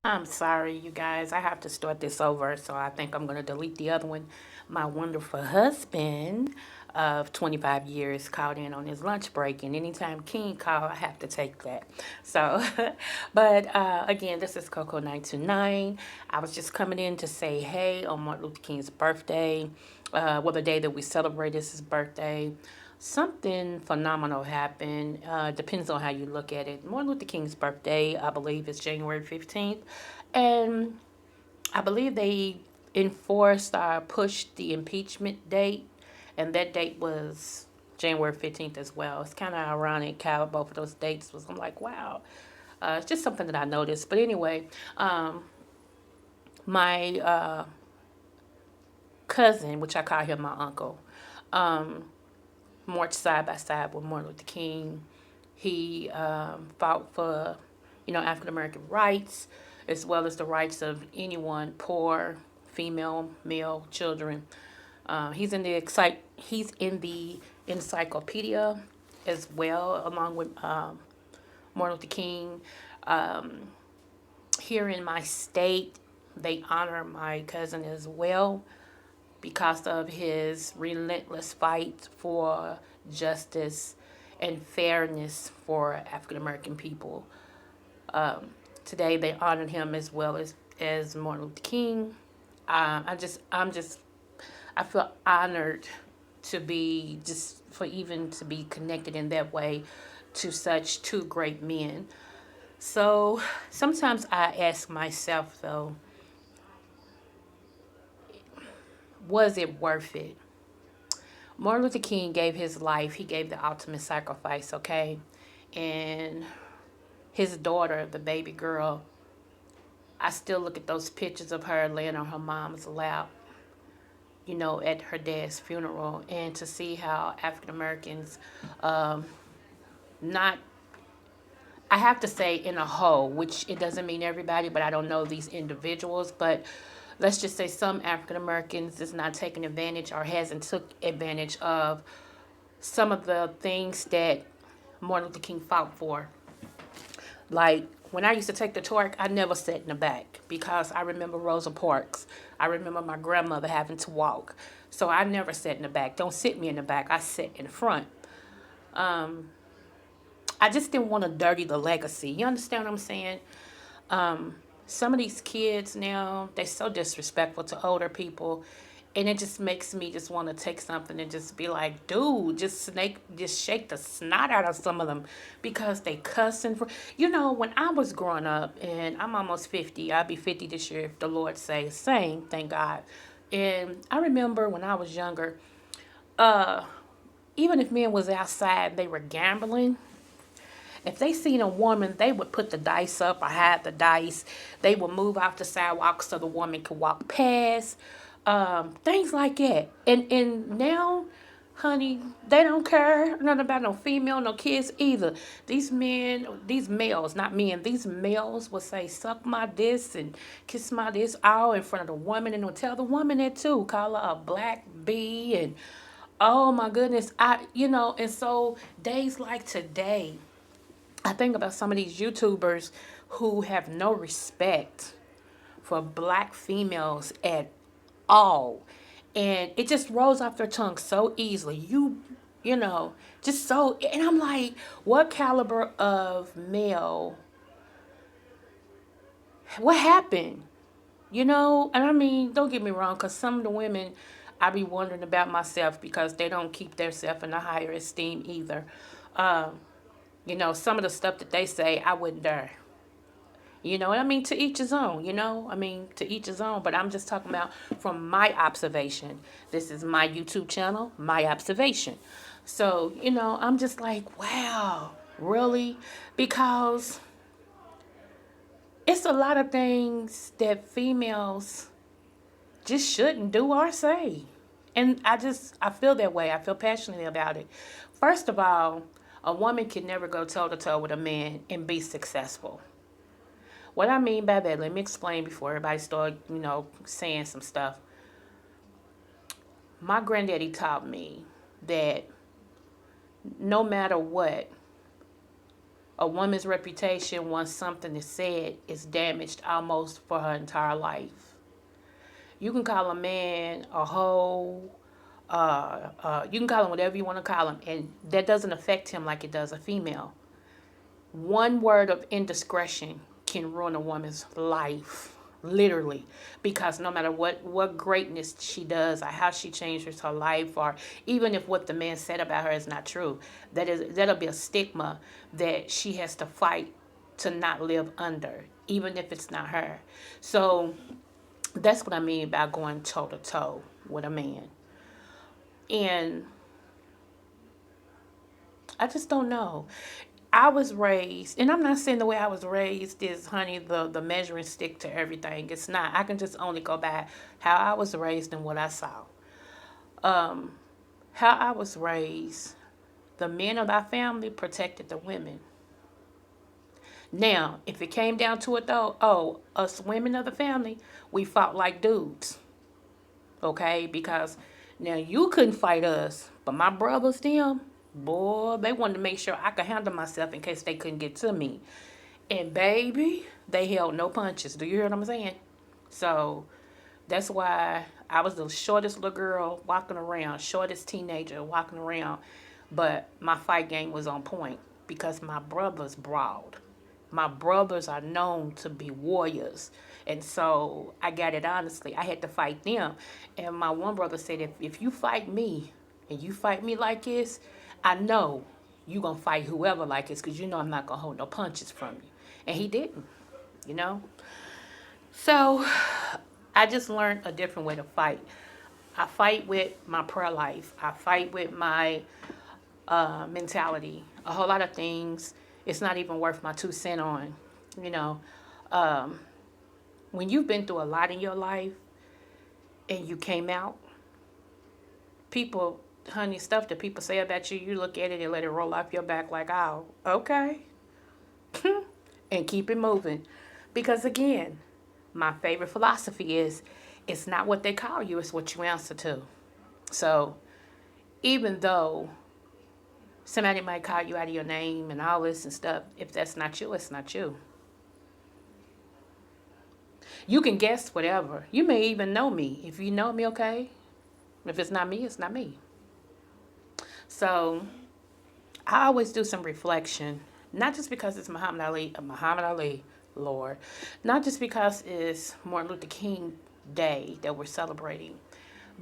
I'm sorry, you guys. I have to start this over, so I think I'm going to delete the other one. My wonderful husband of 25 years called in on his lunch break, and anytime King called, I have to take that. So, but again, this is Coco 929. I was just coming in to say hey on Martin Luther King's birthday, well, the day that we celebrate his birthday. Something phenomenal happened. Depends on how you look at it. Martin Luther King's birthday, I believe, is January 15th. And I believe they enforced or pushed the impeachment date. And that date was January 15th as well. It's kind of ironic how both of those dates was. I'm like, wow. It's just something that I noticed. But anyway, my cousin, which I call him my uncle, marched side by side with Martin Luther King. He fought for, African American rights, as well as the rights of anyone, poor, female, male, children. He's in the encyclopedia as well, along with Martin Luther King. Um, Here in my state, they honor my cousin as well because of his relentless fight for justice and fairness for African American people. Today they honored him as well as Martin Luther King. I feel honored to be just for even to be connected in that way to such two great men. So sometimes I ask myself though, was it worth it? Martin Luther King gave his life. He gave the ultimate sacrifice, okay? And his daughter, the baby girl, I still look at those pictures of her laying on her mom's lap, at her dad's funeral, and to see how African Americans, not, I have to say in a whole, which it doesn't mean everybody, but I don't know these individuals, but let's just say some African Americans is not taking advantage or hasn't took advantage of some of the things that Martin Luther King fought for. Like when I used to take the torque, I never sat in the back because I remember Rosa Parks. I remember my grandmother having to walk. So I never sat in the back. Don't sit me in the back. I sit in front. I just didn't want to dirty the legacy. You understand what I'm saying? Some of these kids now, they're so disrespectful to older people. And it just makes me just want to take something and just be like, dude, just shake the snot out of some of them because they cussing for, when I was growing up, and I'm almost 50, I'll be 50 this year if the Lord says the same, thank God. And I remember when I was younger, even if men was outside, they were gambling. If they seen a woman, they would put the dice up or hide the dice. They would move off the sidewalk so the woman could walk past. Things like that. And now, honey, they don't care nothing about no female, no kids either. These men, these males, not men, these males will say, suck my this and kiss my this all in front of the woman and will tell the woman that too. Call her a black bee and oh my goodness. And so days like today, I think about some of these YouTubers who have no respect for black females at all. And it just rolls off their tongue so easily. Just so. And I'm like, what caliber of male? What happened? And I mean, don't get me wrong, because some of the women, I be wondering about myself because they don't keep themselves in a higher esteem either. Um, some of the stuff that they say, I wouldn't dare. I mean, to each his own, I mean, to each his own, but I'm just talking about from my observation. This is my YouTube channel, my observation. So, I'm just like, wow, really? Because it's a lot of things that females just shouldn't do or say. And I feel that way. I feel passionately about it. First of all, a woman can never go toe to toe with a man and be successful. What I mean by that, let me explain before everybody start, saying some stuff. My granddaddy taught me that no matter what, A woman's reputation, once something is said, is damaged almost for her entire life. You can call a man a hoe, you can call him whatever you want to call him, and that doesn't affect him like it does a female. One word of indiscretion can ruin a woman's life, literally, because no matter what greatness she does or how she changes her life, or even if what the man said about her is not true, that'll be a stigma that she has to fight to not live under, even if it's not her. So that's what I mean by going toe to toe with a man. And I just don't know. I was raised, and I'm not saying the way I was raised is, honey, the measuring stick to everything. It's not. I can just only go by how I was raised and what I saw. Um, how I was raised, the men of our family protected the women. Now, if it came down to it though, oh, us women of the family, we fought like dudes, okay? Because now you couldn't fight us, but my brothers, them, boy, they wanted to make sure I could handle myself in case they couldn't get to me. And baby, they held no punches. Do you hear what I'm saying? So that's why I was the shortest little girl walking around, shortest teenager walking around. But my fight game was on point because my brothers brawled. My brothers are known to be warriors. And so I got it honestly. I had to fight them. And my one brother said, if you fight me and you fight me like this, I know you going to fight whoever like this because you know I'm not going to hold no punches from you. And he didn't, you know? So I just learned a different way to fight. I fight with my prayer life. I fight with my mentality. A whole lot of things it's not even worth my 2 cents on. You know, um, when you've been through a lot in your life and you came out, people, honey, stuff that people say about you, you look at it and let it roll off your back like, oh, okay. And keep it moving. Because again, my favorite philosophy is it's not what they call you, it's what you answer to. So even though somebody might call you out of your name and all this and stuff, if that's not you, it's not you. You can guess whatever. You may even know me. If you know me, okay. If it's not me, it's not me. So I always do some reflection, not just because it's Muhammad Ali, Lord, not just because it's Martin Luther King Day that we're celebrating,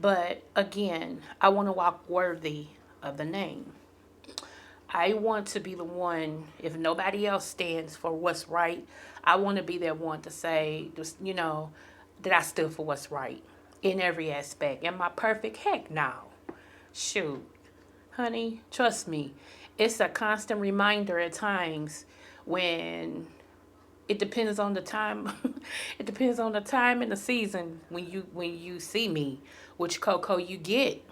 but again, I want to walk worthy of the name. I want to be the one, if nobody else stands for what's right, I want to be that one to say, just, that I stood for what's right in every aspect. Am I perfect? Heck no. Shoot. Honey, trust me. It's a constant reminder at times when it depends on the time. It depends on the time and the season when you see me, which Coco you get.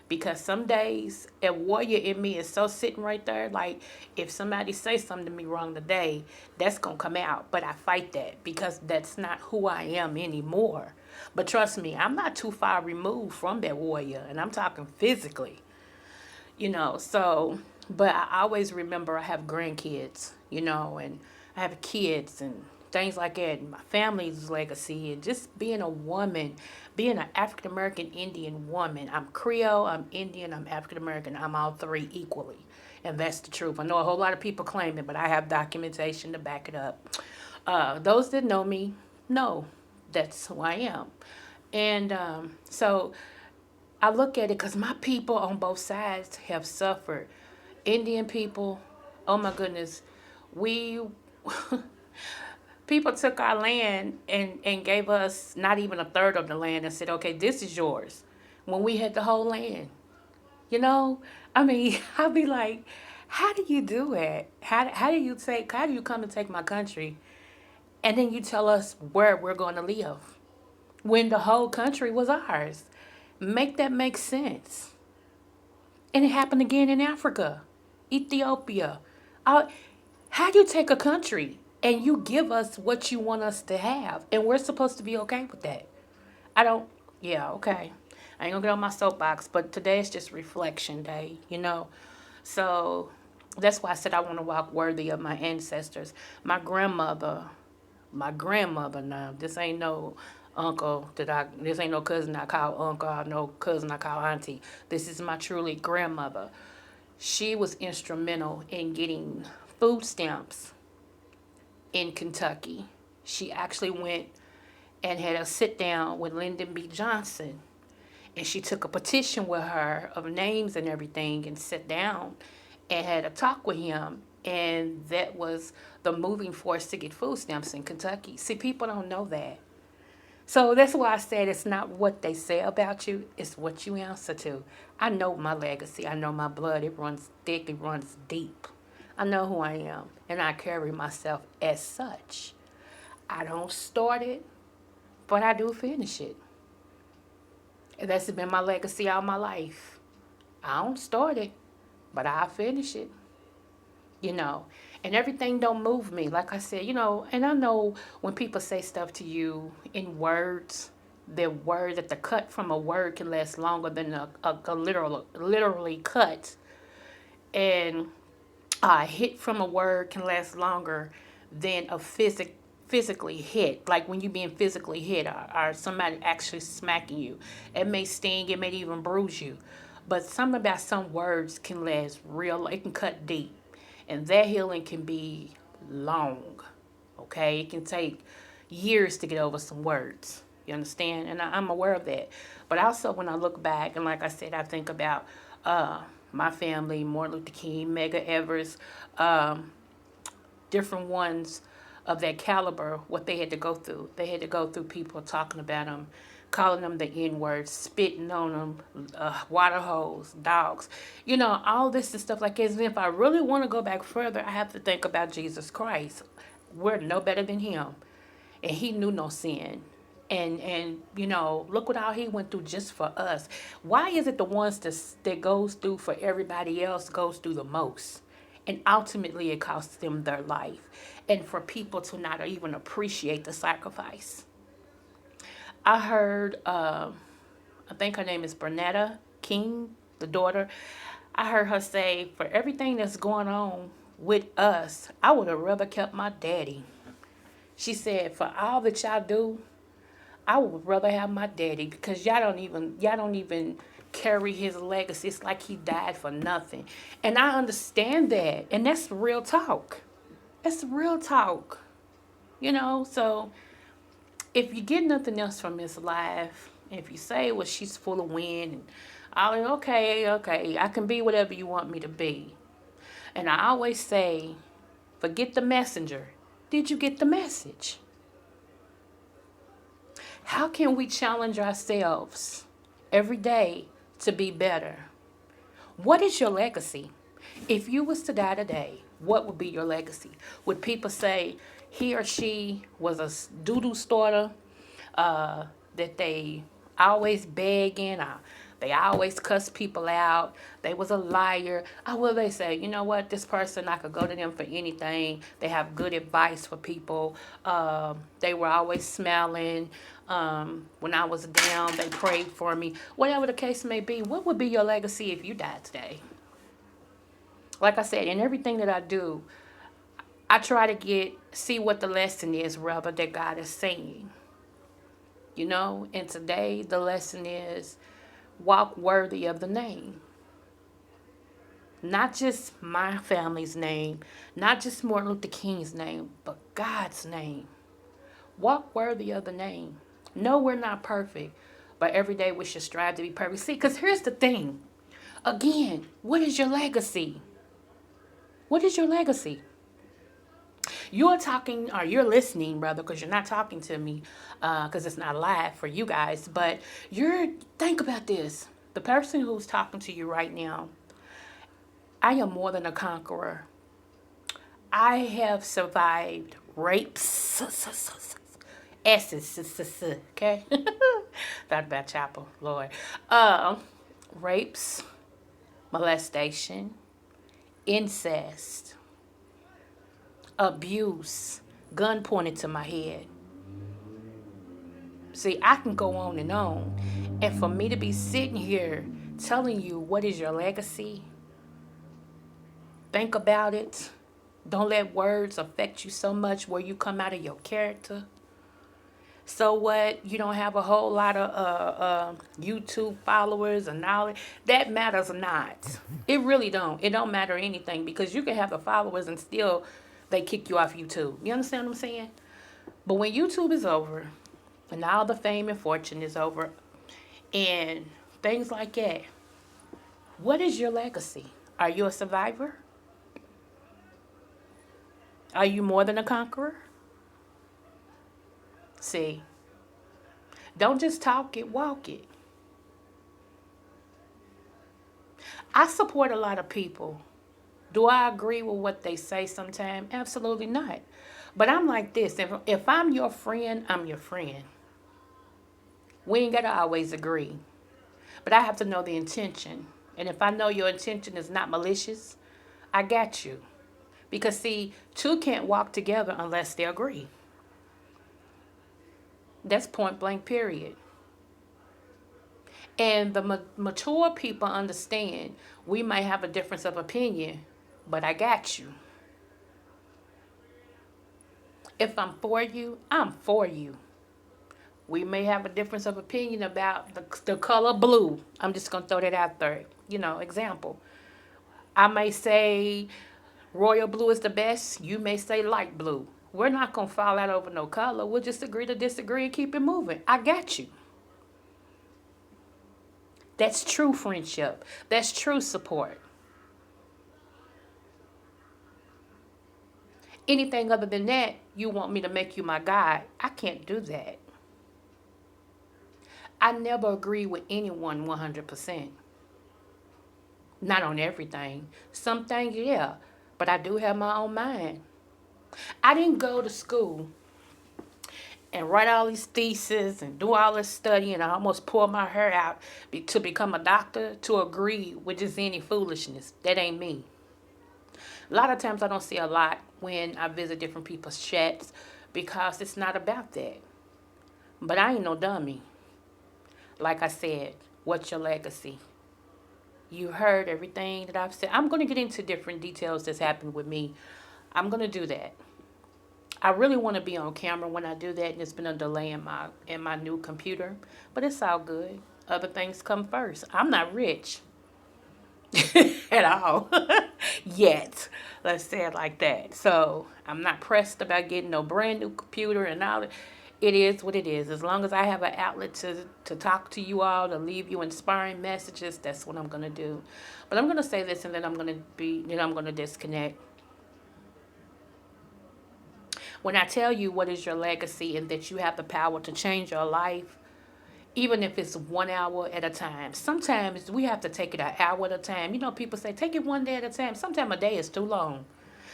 Because some days a warrior in me is so sitting right there, like if somebody say something to me wrong today, that's gonna come out. But I fight that because that's not who I am anymore. But trust me, I'm not too far removed from that warrior, and I'm talking physically. So, but I always remember I have grandkids, and I have kids and things like that, and my family's legacy, and just being a woman, being an African American Indian woman. I'm Creole, I'm Indian, I'm African American, I'm all three equally. And that's the truth. I know a whole lot of people claim it, but I have documentation to back it up. Those that know me know that's who I am. And so I look at it because my people on both sides have suffered. Indian people, oh my goodness, we people took our land and gave us not even a third of the land and said, okay, this is yours. When we had the whole land, you know, I mean, I'd be like, how do you do it? How do you come and take my country, and then you tell us where we're going to live when the whole country was ours? Make that make sense. And it happened again in Africa, Ethiopia. Uh, how do you take a country and you give us what you want us to have, and we're supposed to be okay with that? I don't, yeah, okay. I ain't gonna get on my soapbox, but today is just reflection day. So That's why I said I want to walk worthy of my ancestors. My grandmother, now, this ain't no this ain't no cousin I call uncle, or no cousin I call auntie. This is my truly grandmother. She was instrumental in getting food stamps in Kentucky. She actually went and had a sit down with Lyndon B. Johnson, and she took a petition with her of names and everything and sat down and had a talk with him, and that was the moving force to get food stamps in Kentucky. See, people don't know that. So that's why I said it's not what they say about you, it's what you answer to. I know my legacy. I know my blood. It runs thick, it runs deep. I know who I am, and I carry myself as such. I don't start it, but I do finish it. And that's been my legacy all my life. I don't start it, but I finish it. you know, and everything don't move me. Like I said, and I know when people say stuff to you in words, the word that the cut from a word can last longer than a literally cut, and a hit from a word can last longer than a physically hit. Like when you being physically hit, or somebody actually smacking you, it may sting, it may even bruise you, but something about some words can last real. It can cut deep, and that healing can be long. Okay, it can take years to get over some words. You understand? And I'm aware of that. But also, when I look back, and like I said, I think about my family, Martin Luther King, Medgar Evers, different ones of that caliber, what they had to go through. They had to go through people talking about them, calling them the N word, spitting on them, water holes, dogs. All this and stuff like this. And if I really want to go back further, I have to think about Jesus Christ. We're no better than him. And he knew no sin. And look what all he went through just for us. Why is it the ones that goes through for everybody else goes through the most? And ultimately it costs them their life. And for people to not even appreciate the sacrifice. I heard, I think her name is Bernetta King, the daughter. I heard her say, for everything that's going on with us, I would have rather kept my daddy. She said, for all that y'all do, I would rather have my daddy, because y'all don't even carry his legacy. It's like he died for nothing. And I understand that. And that's real talk. That's real talk. So if you get nothing else from his life, if you say, well, she's full of wind, and okay, I can be whatever you want me to be. And I always say, forget the messenger. Did you get the message? How can we challenge ourselves every day to be better? What is your legacy? If you was to die today, what would be your legacy? Would people say he or she was a doo-doo starter, that they always begging, or they always cuss people out, they was a liar? Or will they say, you know what, this person, I could go to them for anything. They have good advice for people. They were always smiling. When I was down, they prayed for me. Whatever the case may be, what would be your legacy if you died today? Like I said, in everything that I do, I try to see what the lesson is, rather, that God is saying. And today the lesson is walk worthy of the name. Not just my family's name, not just Martin Luther King's name, but God's name. Walk worthy of the name. No, we're not perfect, but every day we should strive to be perfect. See, because here's the thing. Again, what is your legacy? What is your legacy? You're talking, or you're listening, brother, because you're not talking to me, because it's not live for you guys. But think about this. The person who's talking to you right now, I am more than a conqueror. I have survived rapes. S's, okay? Thought about chapel, Lord. Rapes, molestation, incest, abuse, gun pointed to my head. See, I can go on and on. And for me to be sitting here telling you what is your legacy, Think about it. Don't let words affect you so much where you come out of your character. So what? You don't have a whole lot of YouTube followers and knowledge. That matters not. It really don't. It don't matter anything because you can have the followers and still they kick you off YouTube. You understand what I'm saying? But when YouTube is over and all the fame and fortune is over and things like that, what is your legacy? Are you a survivor? Are you more than a conqueror? See, don't just talk it, walk it. I support a lot of people. Do I agree with what they say sometimes? Absolutely not. But I'm like this, if I'm your friend, I'm your friend. We ain't got to always agree. But I have to know the intention. And if I know your intention is not malicious, I got you. Because, see, two can't walk together unless they agree. That's point blank, period. And the mature people understand we might have a difference of opinion, but I got you. If I'm for you, I'm for you. We may have a difference of opinion about the color blue. I'm just going to throw that out there. Example. I may say royal blue is the best. You may say light blue. We're not going to fall out over no color. We'll just agree to disagree and keep it moving. I got you. That's true friendship. That's true support. Anything other than that, you want me to make you my guide. I can't do that. I never agree with anyone 100%. Not on everything. Some things, yeah. But I do have my own mind. I didn't go to school and write all these theses and do all this study and I almost pour my hair out to become a doctor to agree with just any foolishness. That ain't me. A lot of times I don't see a lot when I visit different people's chats because it's not about that. But I ain't no dummy. Like I said, what's your legacy? You heard everything that I've said. I'm going to get into different details that's happened with me. I'm going to do that. I really want to be on camera when I do that, and it's been a delay in my new computer, but it's all good. Other things come first. I'm not rich at all yet. Let's say it like that. So I'm not pressed about getting no brand new computer and all that. It is what it is. As long as I have an outlet to talk to you all, to leave you inspiring messages, that's what I'm gonna do. But I'm gonna say this, and then I'm gonna disconnect. When I tell you what is your legacy and that you have the power to change your life, even if it's 1 hour at a time. Sometimes we have to take it an hour at a time. People say take it one day at a time. Sometimes a day is too long.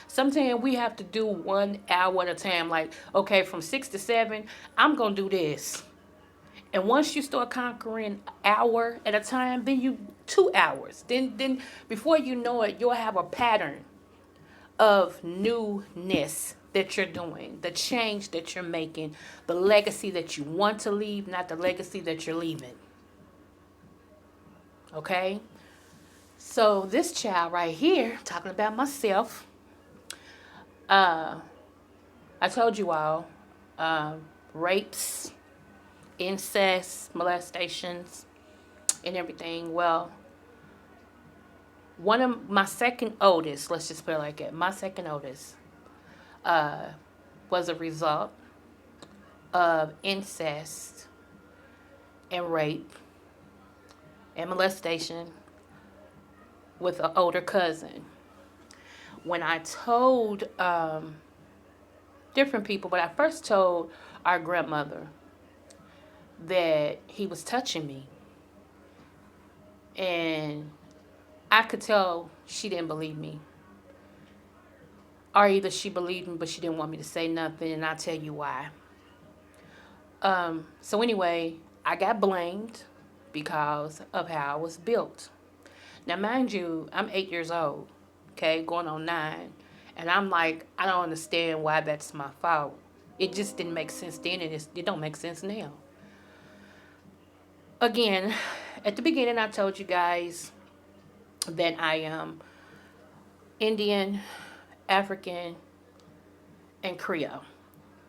Sometimes we have to do 1 hour at a time. Like, okay, from 6 to 7, I'm going to do this. And once you start conquering hour at a time, then 2 hours. Then before you know it, you'll have a pattern of newness that you're doing, the change that you're making, the legacy that you want to leave, not the legacy that you're leaving. Okay? So this child right here, talking about myself, I told you all, rapes, incest, molestations, and everything. Well, one of my second oldest, let's just put it like that, my second oldest, was a result of incest and rape and molestation with an older cousin. When I told different people, but I first told our grandmother that he was touching me. And I could tell she didn't believe me. Or either she believed me, but she didn't want me to say nothing, and I'll tell you why. So anyway, I got blamed because of how I was built. Now, mind you, I'm 8 years old, okay, going on 9. And I'm like, I don't understand why that's my fault. It just didn't make sense then, and it don't make sense now. Again, at the beginning, I told you guys that I Indian, African, and Creole.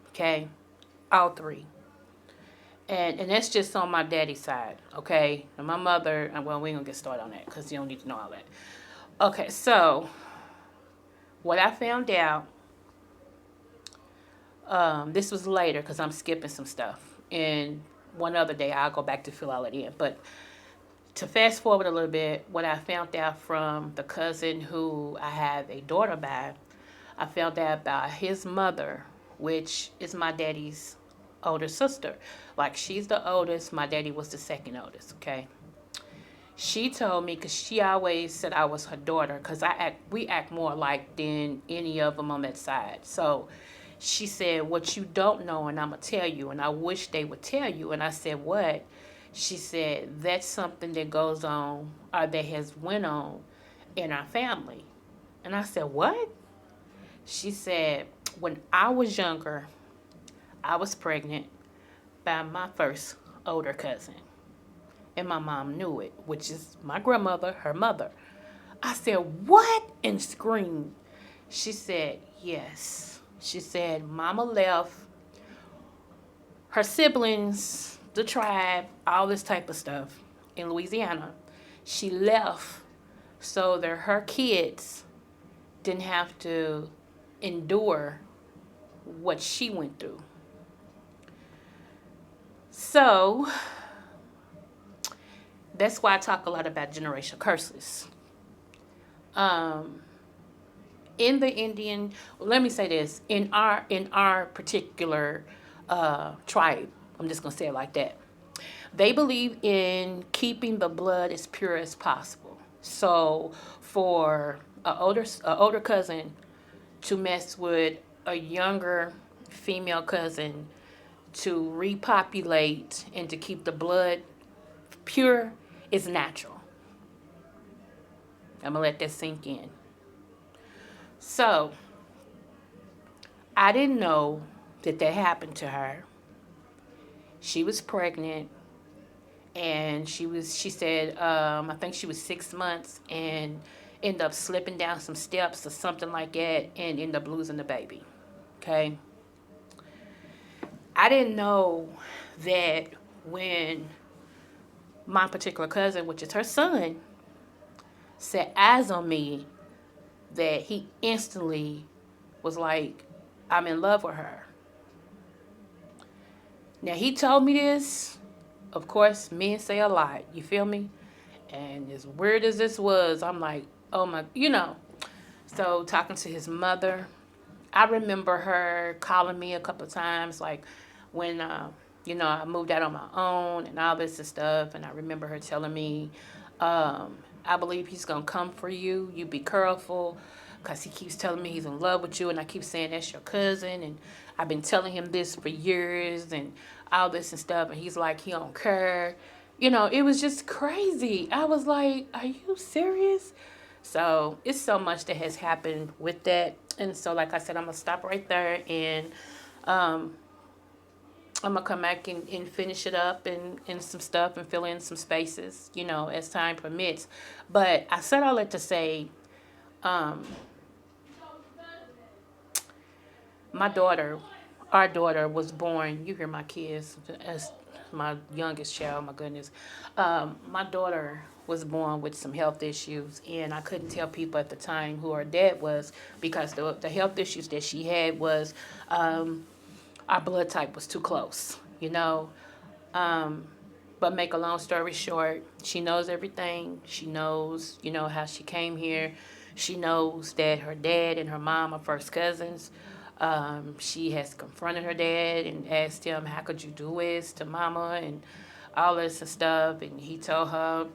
Okay, all three. And that's just on my daddy's side. Okay, and my mother. Well, we ain't gonna get started on that because you don't need to know all that. Okay, so what I found out. This was later because I'm skipping some stuff. And one other day I'll go back to fill all it in. But to fast forward a little bit, what I found out from the cousin who I have a daughter by, I found out about his mother, which is my daddy's older sister. Like, she's the oldest, my daddy was the second oldest, okay? She told me, because she always said I was her daughter, because we act more alike than any of them on that side. So she said, what you don't know, and I'm going to tell you, and I wish they would tell you. And I said, what? She said, that's something that goes on, or that has went on in our family. And I said, what? She said, when I was younger, I was pregnant by my first older cousin. And my mom knew it, which is my grandmother, her mother. I said, what? And screamed. She said, yes. She said, Mama left her siblings, the tribe, all this type of stuff in Louisiana. She left so that her kids didn't have to endure what she went through. So that's why I talk a lot about generational curses. In the Indian, let me say this, in our particular tribe, I'm just gonna say it like that. They believe in keeping the blood as pure as possible. So for a older cousin to mess with a younger female cousin to repopulate and to keep the blood pure is natural. I'm gonna let that sink in. So I didn't know that happened to her. She was pregnant, and she said, I think she was 6 months, and ended up slipping down some steps or something like that, and ended up losing the baby. Okay. I didn't know that when my particular cousin, which is her son, set eyes on me, that he instantly was like, I'm in love with her. Now, he told me this. Of course, men say a lot. You feel me? And as weird as this was, I'm like, oh my. So talking to his mother, I remember her calling me a couple of times, like when, I moved out on my own and all this and stuff. And I remember her telling me, I believe he's going to come for you. You be careful, because he keeps telling me he's in love with you. And I keep saying that's your cousin. And I've been telling him this for years and all this and stuff. And he's like, he don't care. It was just crazy. I was like, are you serious? So it's so much that has happened with that. And so, like I said, I'm going to stop right there, and I'm going to come back and finish it up and some stuff and fill in some spaces, as time permits. But I said all that to say, my daughter, our daughter was born, you hear my kids, as my youngest child, my goodness. My daughter was born with some health issues, and I couldn't tell people at the time who her dad was, because the health issues that she had was our blood type was too close. But make a long story short, she knows everything. She knows, how she came here. She knows that her dad and her mom are first cousins. She has confronted her dad and asked him, how could you do this to mama, and all this and stuff. And he told her,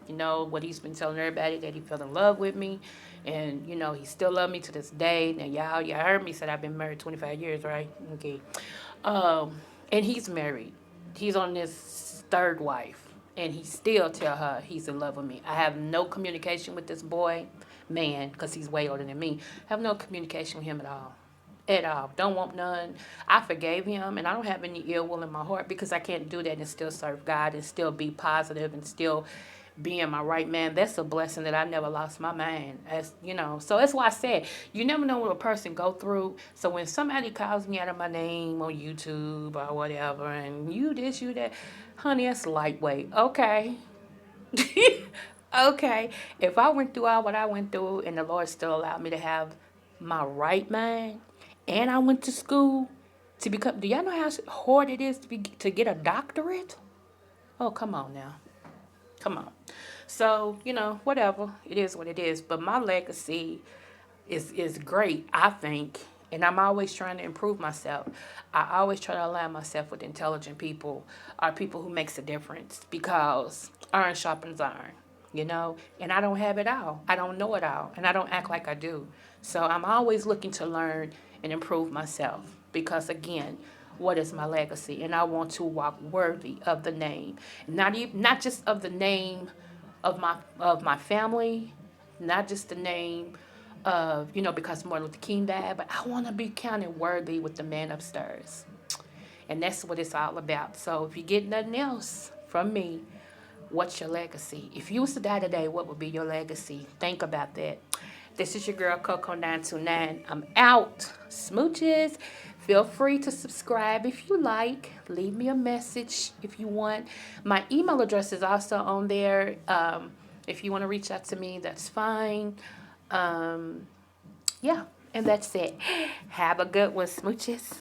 what he's been telling everybody, that he fell in love with me. And, he still love me to this day. Now, y'all heard me said I've been married 25 years, right? Okay. And he's married. He's on his third wife. And he still tell her he's in love with me. I have no communication with this boy, man, because he's way older than me. I have no communication with him at all. At all. Don't want none. I forgave him, and I don't have any ill will in my heart, because I can't do that and still serve God and still be positive and still being my right man, that's a blessing that I never lost my mind. As you know, so that's why I said you never know what a person go through. So when somebody calls me out of my name on YouTube or whatever, and you this, you that, honey, that's lightweight. Okay. Okay. If I went through all what I went through and the Lord still allowed me to have my right mind, and I went to school to become, do y'all know how hard it is to get a doctorate? Oh, come on now. Come on. So, whatever. It is what it is. But my legacy is great, I think. And I'm always trying to improve myself. I always try to align myself with intelligent people or people who makes a difference because iron sharpens iron. And I don't have it all. I don't know it all. And I don't act like I do. So I'm always looking to learn and improve myself because, again, what is my legacy? And I want to walk worthy of the name. Not just of the name of my family, not just the name of, because Martin Luther King died, but I want to be counted worthy with the man upstairs. And that's what it's all about. So if you get nothing else from me, what's your legacy? If you was to die today, what would be your legacy? Think about that. This is your girl, Coco929. I'm out. Smooches. Feel free to subscribe if you like. Leave me a message if you want. My email address is also on there. If you want to reach out to me, that's fine. Yeah, and that's it. Have a good one, smooches.